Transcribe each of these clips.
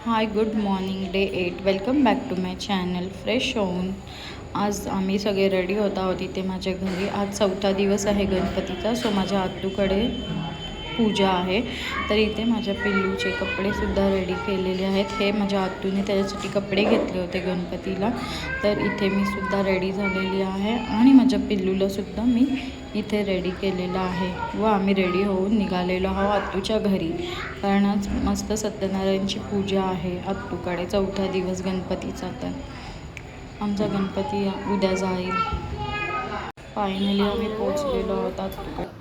High good morning day 8 welcome back to my channel fresh होऊन आज आम्ही सगळे रेडी होत आहोत इथे माझ्या घरी. आज 4था दिवस आहे गणपतीचा. सो माझ्या आत्तूकडे पूजा आहे, तर इथे माझ्या पिल्लूचे कपडेसुद्धा रेडी केलेले आहेत. हे माझ्या आत्तूने त्याच्यासाठी कपडे घेतले होते गणपतीला, तर इथे मी सुद्धा रेडी झालेली आहे आणि माझ्या पिल्लूलासुद्धा मी इथे रेडी केलेलं आहे व आम्ही रेडी होऊन निघालेलो आहोत आत्तूच्या घरी. कारण आज मस्त सत्यनारायणची पूजा आहे आत्तूकडे 4था दिवस गणपतीचा. तर आमचा गणपती उद्या जाईल. फायनली आम्ही पोचलेलो आहोत आत्तूकडे.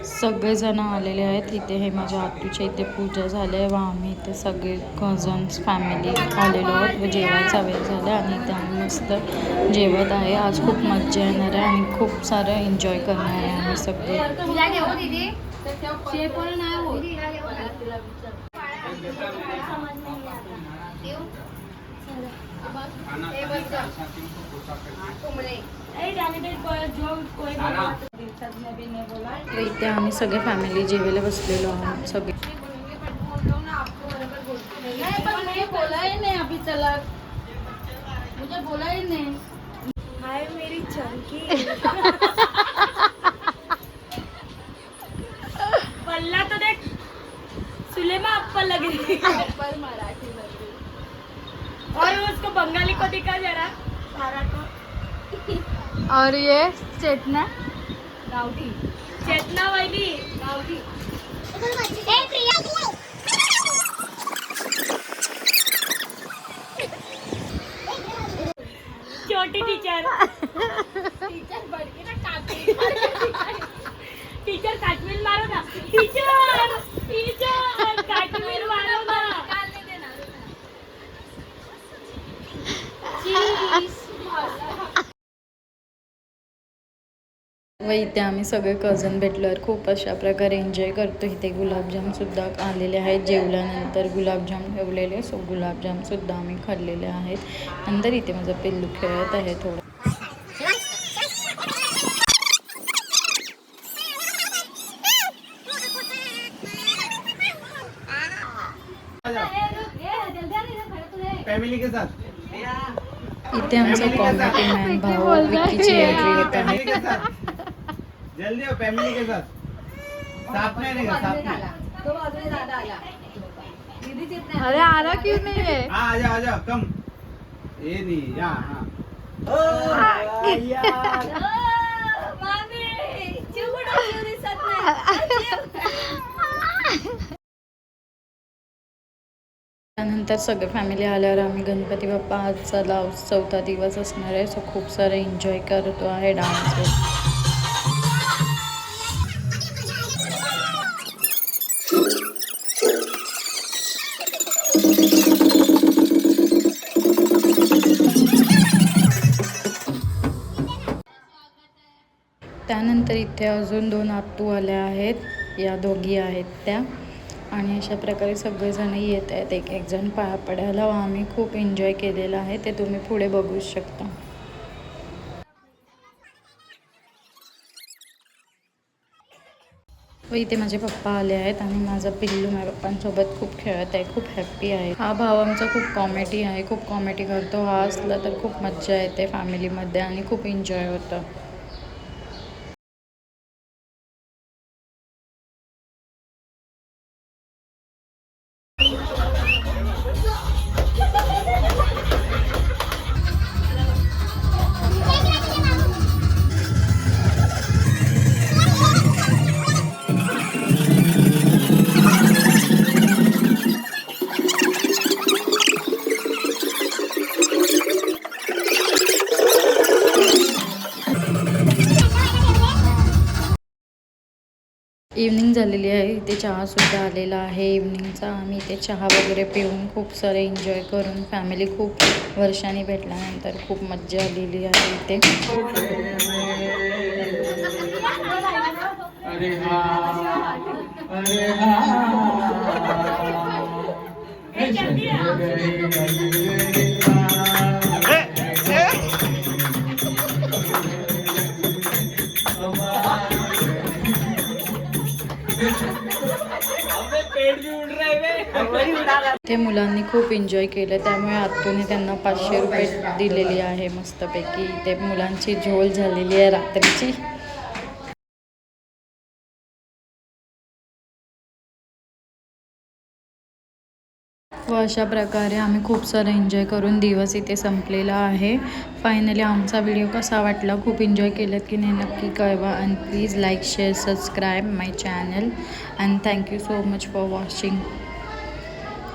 सगळेजण आलेले आहेत इथे. हे माझ्या आत्तूच्या इथे पूजा झाली आहे व आम्ही इथे सगळे कझन्स फॅमिली आलेलो आहोत व जेवायचा वेळ झाला आणि इथे आम्ही मस्त जेवत आहे. आज खूप मजा येणार आहे आणि खूप सारं एन्जॉय करणार आहे आम्ही सगळे. इथे आम्ही सगळे फॅमिली जेवायला बसलेलो आहोत सगळे. हाय मेरी चंकी पल्ला तो देख सुलेमा अप्पल लग रही है अप्पल मराठी लग रही और उसको बंगाली को दिखा जरा सारा को. और ये चेतना गावठी चेतना वैली गावठी. छोटी टीचर टीचर बड़की ना काटी टीचर काटमिल मारो ना टीचर टीचर काटमिल मारो ना कालने देणार व इथे आम्ही सगळे कझन भेटल्यावर खूप अशा प्रकारे एन्जॉय करतो. इथे गुलाबजामसुद्धा आलेले आहेत. जेवल्यानंतर गुलाबजाम ठेवलेले, सो गुलाबजामसुद्धा आम्ही खाल्लेले आहेत. नंतर इथे माझा पिल्लू खेळत आहे थोडं. फैमिली के साथ इथे आमचा कॉमेडी मॅन भाऊ विक्कीची एंट्री होत आहे. जल्दी हो, फैमिली के साथ में रहेगा, साथ में. अरे आरा क्यों नहीं है? हाँ आ जाओ कम. ये नहीं यहाँ. त्यानंतर सगळे फॅमिली आल्यावर आम्ही गणपती बाप्पा आजचा 4था दिवस असणार आहे, सो खूप सारं एन्जॉय करतो आहे डान्स. त्यानंतर इथे अजून 2 आत्तू आल्या आहेत, या दोघी आहेत त्या. आणि अशा प्रकारे सगळेजण येत आहेत, एक एक जण पाया पडायला. व आम्ही खूप एन्जॉय केलेलं आहे, ते तुम्ही पुढे बघू शकता. व इथे माझे पप्पा आले आहेत आणि माझा पिल्लू माझ्या पप्पांसोबत खूप खेळत आहे, खूप हॅप्पी आहे. हा भाव आमचा खूप कॉमेडी आहे, खूप कॉमेडी करतो. हा असला तर खूप मज्जा येते फॅमिलीमध्ये आणि खूप एन्जॉय होतं. इव्हनिंग झालेली आहे. इथे चहासुद्धा आलेला आहे इव्हनिंगचा. आम्ही इथे चहा वगैरे पिऊन खूप सारे एन्जॉय करून फॅमिली खूप वर्षांनी भेटल्यानंतर खूप मज्जा आलेली आहे इथे. ते मुलांनी खूप एन्जॉय केलं, त्यामुळे आत्तूने त्यांना 500 रुपये दिलेली आहे मस्तपैकी. ते मुलांची झोल झालेली आहे रात्रीची. व अशा प्रकारे आम्ही खूप सारं एन्जॉय करून दिवस इथे संपलेला आहे. फायनली आमचा व्हिडिओ कसा वाटला, खूप एन्जॉय केलं की नाही नक्की कळवा. And please like share subscribe my channel and thank you so much for watching.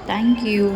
Thank you.